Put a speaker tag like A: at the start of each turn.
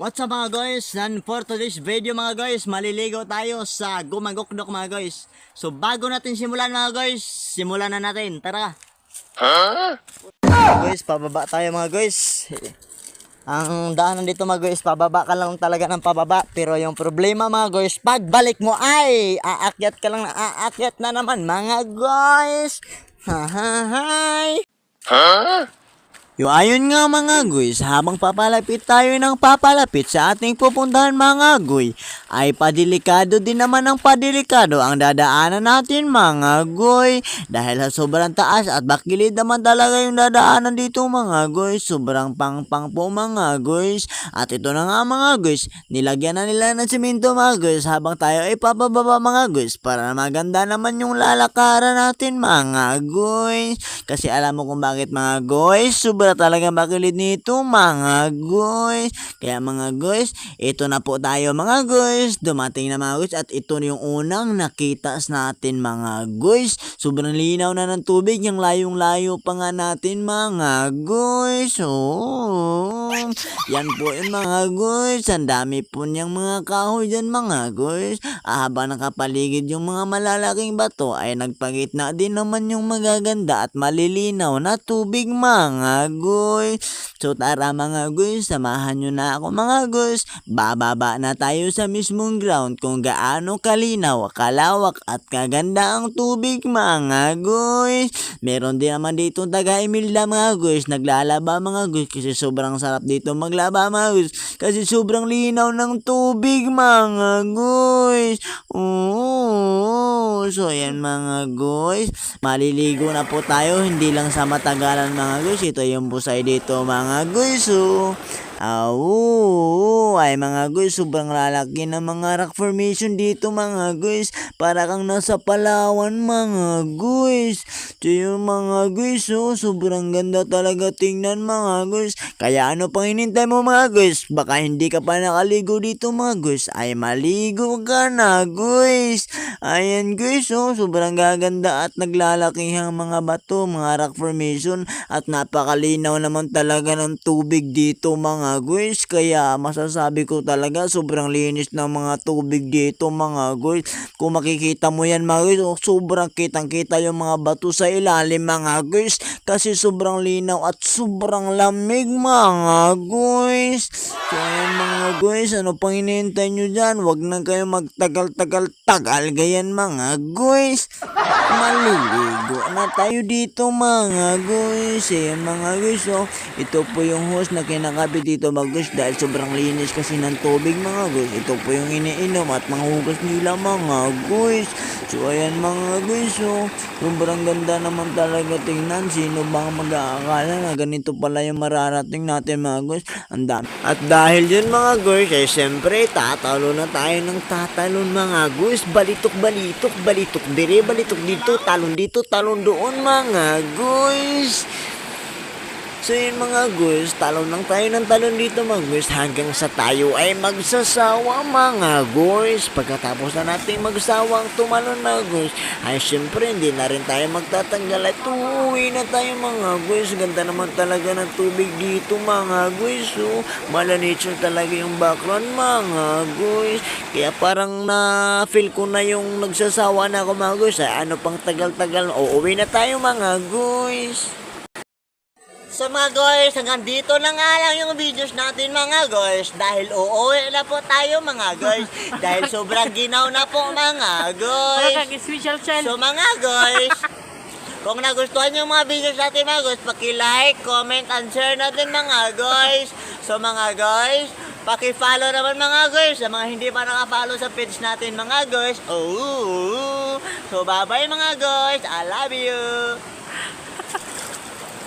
A: What's up mga guys? And for today's video mga guys, maliligo tayo sa Gumagokdok mga guys. So bago natin simulan mga guys, simulan na natin. Tara! Mga guys, pababa tayo mga guys. Ang daanan dito mga guys, pababa ka lang talaga ng pababa. Pero yung problema mga guys, pagbalik mo ay aakyat ka lang na aakyat na naman mga guys. Hahahay! Ayun nga mga guys, habang papalapit tayo ng papalapit sa ating pupuntahan mga guys, ay padelikado din naman ang padelikado ang dadaanan natin mga guys. Dahil sa sobrang taas at bakilid naman talaga yung dadaanan dito mga guys, sobrang pang po mga guys. At ito na nga mga guys, nilagyan na nila ng simento mga guys habang tayo ay papababa mga guys para maganda naman yung lalakaran natin mga guys. Kasi alam mo kung bakit mga guys, sobra talaga bakilid nito mga guys. Kaya mga guys, ito na po tayo mga guys. Dumating na mga guys at ito yung unang nakita natin mga guys. Sobrang linaw na ng tubig, yung layong-layo pa nga natin mga guys. Yan po yung mga guys. Ang dami po niyang mga kahoy dyan mga guys. Habang nakapaligid yung mga malalaking bato ay nagpagitna din naman yung magaganda at malilinaw na tubig mga guys. So tara mga guys, samahan nyo na ako mga guys. Bababa na tayo sa mismong ground kung gaano kalinaw, kalawak at kaganda ang tubig mga guys. Meron din naman dito taga Imelda mga guys, naglalaba mga guys kasi sobrang sarap dito maglaba mga guys. Kasi sobrang linaw ng tubig mga guys. So yan mga guys, maliligo na po tayo, hindi lang sa matagalan mga guys. Ito yung busay dito mga guys. Ay mga guys, sobrang lalaki ng mga rock formation dito mga guys. Para kang nasa Palawan mga guys. So yung mga guys, sobrang ganda talaga tingnan mga guys. Kaya ano pang hinintay mo mga guys? Baka hindi ka pa nakaligo dito mga guys, ay maligo ka na guys. Ayan guys, sobrang gaganda at naglalaki ang mga bato, mga rock formation. At napakalinaw naman talaga ng tubig dito mga guys. Kaya masasabi ko talaga sobrang linis ng mga tubig dito mga guys. Kung makikita mo yan mga guys, sobrang kitang kita yung mga bato sa ilalim mga guys. Kasi sobrang linaw at sobrang lamig mga guys. So ayan mga guys, ano pang hinihintay nyo dyan? Huwag na kayo magtagal-tagal ganyan mga guys. Maliligo na tayo dito mga guys. Ayan mga guys, ito po yung hose na kinakabit dito mga guys. Dahil sobrang linis kasi ng tubig mga guys. Ito po yung iniinom at manghugas nila mga guys. So ayan mga guys, sobrang ganda naman talaga tingnan. Sino bang mag-aakala na ganito pala yung mararating natin mga guys? Ang dami. At dahil yun mga guys, ay siyempre tatalo na tayo ng tatalon mga guys. Balitok dire, balitok dito, talon doon mga guys. So yun mga guys, talon lang tayo ng talon dito mga guys hanggang sa tayo ay magsasawa mga guys. Pagkatapos na natin magsawang tumalon mga guys, ay syempre hindi na rin tayo magtatanggal at uwi na tayo mga guys. Ganda naman talaga ng tubig dito mga guys. Mala nature talaga yung background mga guys. Kaya parang na-feel ko na yung nagsasawa na ako mga guys. Ay ano pang tagal-tagal, uuwi na tayo mga guys. So mga guys, hanggang dito na nga lang yung videos natin mga guys. Dahil uuwi na po tayo mga guys. Dahil sobrang ginaw na po mga guys. So mga guys, kung nagustuhan yung mga videos natin mga guys, paki-like, comment, and share natin mga guys. So mga guys, paki-follow naman mga guys sa mga hindi pa naka-follow sa page natin mga guys. So bye bye mga guys, I love you.